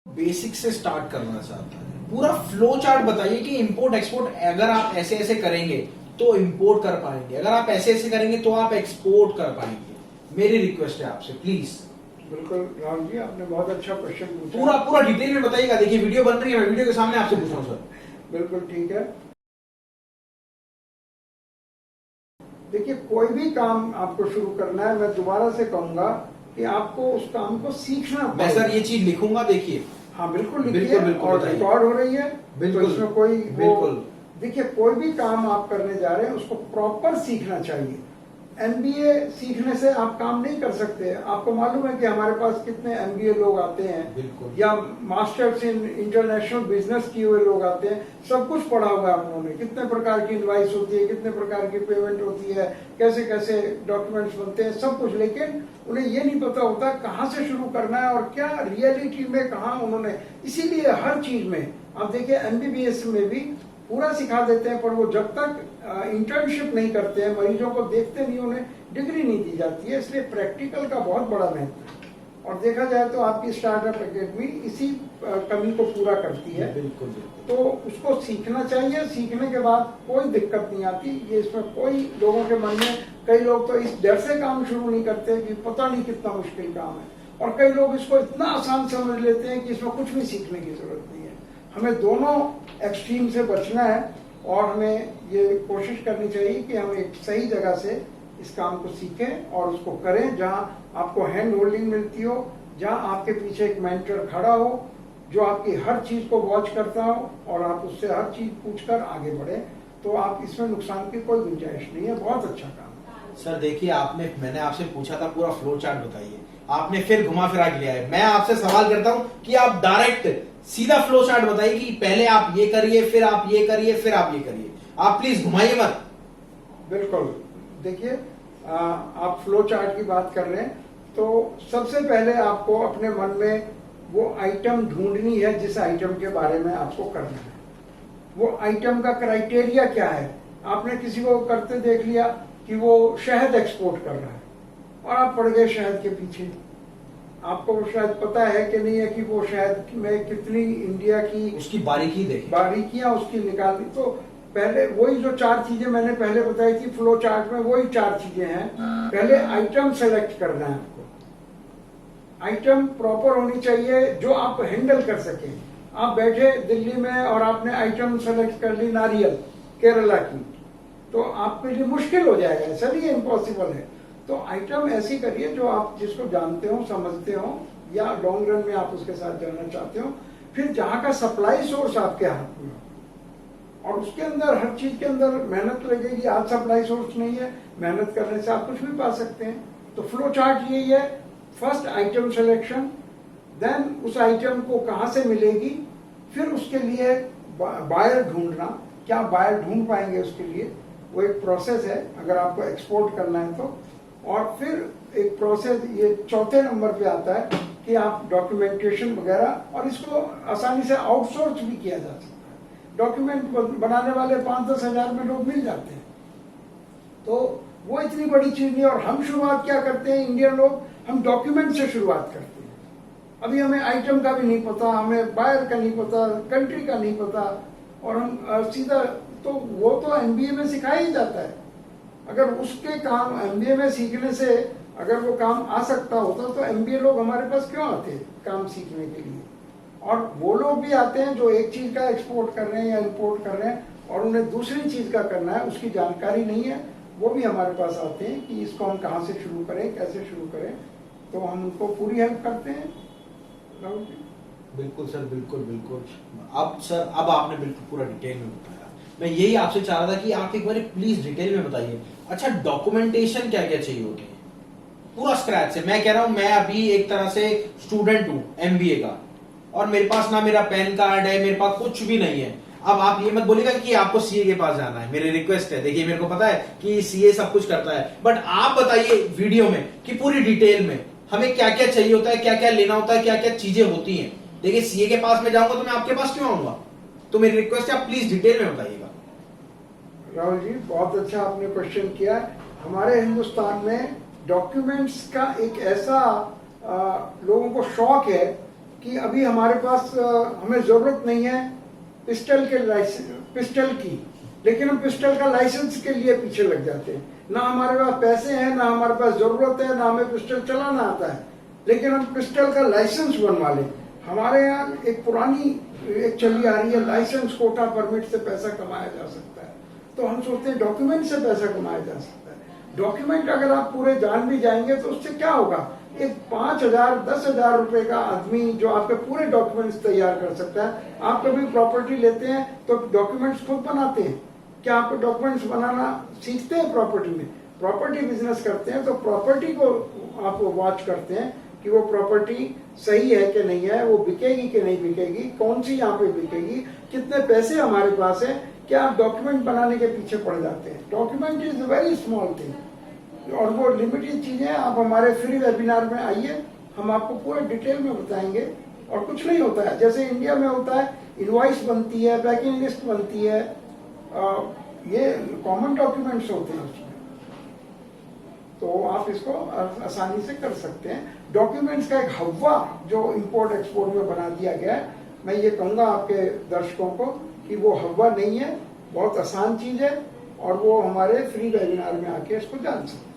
Basic से start करना चाहता है, पूरा फ्लो चार्ट बताइए कि इंपोर्ट एक्सपोर्ट अगर आप ऐसे ऐसे करेंगे तो इंपोर्ट कर पाएंगे, अगर आप ऐसे ऐसे करेंगे तो आप एक्सपोर्ट कर पाएंगे। मेरी रिक्वेस्ट है आपसे प्लीज। बिल्कुल राहुल जी, आपने बहुत अच्छा क्वेश्चन पूछा। पूरा पूरा डिटेल में बताइएगा। देखिए वीडियो बन रही है, मैं वीडियो के सामने आपसे पूछ रहा हूँ सर। बिल्कुल ठीक है। देखिए, कोई भी काम आपको शुरू करना है, मैं दोबारा से कहूंगा कि आपको उस काम को सीखना मैं सर ये चीज लिखूंगा, देखिए। हाँ बिल्कुल बिल्कुल, लिखिए बिल्कुल और बताइए। रिकॉर्ड हो रही है। बिल्कुल, तो इसमें कोई बिल्कुल। देखिए, कोई भी काम आप करने जा रहे हैं उसको प्रॉपर सीखना चाहिए। एमबीए सीखने से आप काम नहीं कर सकते। आपको मालूम है कि हमारे पास कितने एमबीए लोग आते हैं, बिल्कुल। या मास्टर्स इन इंटरनेशनल बिजनेस किए हुए लोग आते हैं। सब कुछ पढ़ा हुआ है उन्होंने, कितने प्रकार की इनवाइस होती है, कितने प्रकार की पेमेंट होती है, कैसे कैसे डॉक्यूमेंट्स बनते हैं, सब कुछ। लेकिन उन्हें ये नहीं पता होता कहाँ से शुरू करना है और क्या रियलिटी में कहाँ उन्होंने। इसीलिए हर चीज में आप देखिए, एमबीबीएस में भी पूरा सिखा देते हैं, पर वो जब तक इंटर्नशिप नहीं करते हैं, मरीजों को देखते नहीं, उन्हें डिग्री नहीं दी जाती है। इसलिए प्रैक्टिकल का बहुत बड़ा महत्व है। और देखा जाए तो आपकी स्टार्टअप एकेडमी इसी कमी को पूरा करती है। बिल्कुल। तो उसको सीखना चाहिए। सीखने के बाद कोई दिक्कत नहीं आती। ये इसमें कोई लोगों के मन में, कई लोग तो इस डर से काम शुरू नहीं करते कि पता नहीं कितना मुश्किल काम है, और कई लोग इसको इतना आसान समझ लेते हैं कि इसमें कुछ भी सीखने की जरूरत नहीं है। हमें दोनों एक्सट्रीम से बचना है और हमें ये कोशिश करनी चाहिए कि हम एक सही जगह से इस काम को सीखें और उसको करें जहां आपको हैंड होल्डिंग मिलती हो, जहां आपके पीछे एक मेंटर खड़ा हो जो आपकी हर चीज को वॉच करता हो और आप उससे हर चीज पूछकर आगे बढ़े। तो आप इसमें नुकसान की कोई गुंजाइश नहीं है। बहुत अच्छा काम है सर। देखिए मैंने आपसे पूछा था पूरा फ्लो चार्ट बताइए, आपने फिर घुमा फिरा के लिया है। मैं आपसे सवाल करता हूं कि आप डायरेक्ट सीधा फ्लो चार्ट बताइए कि पहले आप ये करिए, फिर आप ये करिए, फिर आप ये करिए। आप प्लीज घुमाइए मत। बिल्कुल। देखिए, आप फ्लो चार्ट की बात कर रहे हैं, तो सबसे पहले आपको अपने मन में वो आइटम ढूंढनी है जिस आइटम के बारे में आपको करना है। वो आइटम का क्राइटेरिया क्या है। आपने किसी को करते देख लिया कि वो शहद एक्सपोर्ट कर रहा है और आप पड़ गए शहद के पीछे। आपको शायद पता है कि नहीं है कि वो शहद में कितनी इंडिया की उसकी बारीकी देखिए, बारीकियां उसकी निकालनी। तो पहले वही जो 4 चीजें मैंने पहले बताई थी फ्लो चार्ट में, वही 4 चीजें हैं। पहले आइटम सेलेक्ट करना है आपको। आइटम प्रॉपर होनी चाहिए जो आप हैंडल कर सके। आप बैठे दिल्ली में और आपने आइटम सेलेक्ट कर ली नारियल केरला की, तो आपके लिए मुश्किल हो जाएगा। ऐसा नहीं है, इम्पॉसिबल है। तो आइटम ऐसी करिए जो आप जिसको जानते हो, समझते हो, या लॉन्ग रन में आप उसके साथ जाना चाहते हो। फिर जहां का सप्लाई सोर्स आपके हाथ में हो, और उसके अंदर हर चीज के अंदर मेहनत लगेगी। आज सप्लाई सोर्स नहीं है, मेहनत करने से आप कुछ भी पा सकते हैं। तो फ्लो चार्ट यही है। फर्स्ट आइटम सिलेक्शन, देन उस आइटम को कहां से मिलेगी, फिर उसके लिए बायर ढूंढना। क्या बायर ढूंढ पाएंगे उसके लिए, वो एक प्रोसेस है अगर आपको एक्सपोर्ट करना है तो। और फिर एक प्रोसेस ये चौथे नंबर पे आता है कि आप डॉक्यूमेंटेशन वगैरह, और इसको आसानी से आउटसोर्स भी किया जा सकता है। डॉक्यूमेंट बनाने वाले 5-10 हजार में लोग मिल जाते हैं, तो वो इतनी बड़ी चीज नहीं। और हम शुरुआत क्या करते हैं इंडियन लोग, हम डॉक्यूमेंट से शुरुआत करते हैं। अभी हमें आइटम का भी नहीं पता, हमें बायर का नहीं पता, कंट्री का नहीं पता, और हम सीधा, तो वो तो एमबीए में सिखाया ही जाता है। अगर उसके काम एमबीए में सीखने से अगर वो काम आ सकता होता तो एमबीए लोग हमारे पास क्यों आते काम सीखने के लिए। और वो लोग भी आते हैं जो एक चीज का एक्सपोर्ट कर रहे हैं या इंपोर्ट कर रहे हैं और उन्हें दूसरी चीज का करना है, उसकी जानकारी नहीं है, वो भी हमारे पास आते हैं कि इसको हम कहाँ से शुरू करें, कैसे शुरू करें। तो हम उनको पूरी हेल्प करते हैं। राहुल जी, बिल्कुल सर, बिल्कुल बिल्कुल। अब सर, अब आपने बिल्कुल पूरा डिटेल में बताया। मैं यही आपसे चाह रहा था कि आप एक बार प्लीज डिटेल में बताइए। अच्छा, डॉक्यूमेंटेशन क्या क्या चाहिए होती है पूरा स्क्रैच से। मैं कह रहा हूं, मैं अभी एक तरह से स्टूडेंट हूं एमबीए का, और मेरे पास ना मेरा पैन कार्ड है, मेरे पास कुछ भी नहीं है। अब आप ये मत बोलिएगा कि आपको सीए के पास जाना है, मेरी रिक्वेस्ट है। देखिए, मेरे को पता है कि सीए सब कुछ करता है, बट आप बताइए वीडियो में कि पूरी डिटेल में हमें क्या क्या चाहिए होता है, क्या क्या लेना होता है, क्या क्या चीजें होती हैं। देखिए, सीए के पास में जाऊंगा तो मैं आपके पास क्यों आऊंगा। तो मेरी रिक्वेस्ट है, आप प्लीज डिटेल में बताइएगा। राहुल जी, बहुत अच्छा आपने क्वेश्चन किया। हमारे हिंदुस्तान में डॉक्यूमेंट्स का एक ऐसा लोगों को शौक है कि अभी हमारे पास हमें जरूरत नहीं है पिस्टल की, लेकिन हम पिस्टल का लाइसेंस के लिए पीछे लग जाते हैं। ना हमारे पास पैसे हैं, ना हमारे पास जरूरत है, ना हमें पिस्टल चलाना आता है, लेकिन हम पिस्टल का लाइसेंस बनवा लें। हमारे यहाँ एक पुरानी एक चली आ रही है, लाइसेंस कोटा परमिट से पैसा कमाया जा सकता है। तो हम सोचते हैं डॉक्यूमेंट से पैसा कमाया जा सकता है। डॉक्यूमेंट अगर आप पूरे जान भी जाएंगे तो उससे क्या होगा? एक 5,000 10,000 रुपए का आदमी जो आपके पूरे डॉक्यूमेंट्स तैयार कर सकता है। आप कभी प्रॉपर्टी लेते हैं तो डॉक्यूमेंट्स खुद बनाते हैं क्या? आप डॉक्यूमेंट्स बनाना सीखते हैं प्रॉपर्टी में? प्रॉपर्टी बिजनेस करते हैं तो प्रॉपर्टी को आप वॉच करते हैं कि वो प्रॉपर्टी सही है कि नहीं है, वो बिकेगी कि नहीं बिकेगी, कौन सी यहाँ पे बिकेगी, कितने पैसे हमारे पास है। क्या आप डॉक्यूमेंट बनाने के पीछे पड़ जाते हैं? Document is very small thing और वो लिमिटेड चीजें। आप हमारे फ्री वेबिनार में आइए, हम आपको पूरे डिटेल में बताएंगे। और कुछ नहीं होता है, जैसे इंडिया में होता है इनवॉइस बनती है, पैकिंग लिस्ट बनती है, ये कॉमन डॉक्यूमेंट्स होते हैं उसमें। तो आप इसको आसानी से कर सकते हैं। डॉक्यूमेंट्स का एक हवा जो इंपोर्ट एक्सपोर्ट में बना दिया गया है, मैं ये कहूंगा आपके दर्शकों को कि वो हवा नहीं है, बहुत आसान चीज है और वो हमारे फ्री वेबिनार में आके इसको जान सकते हैं।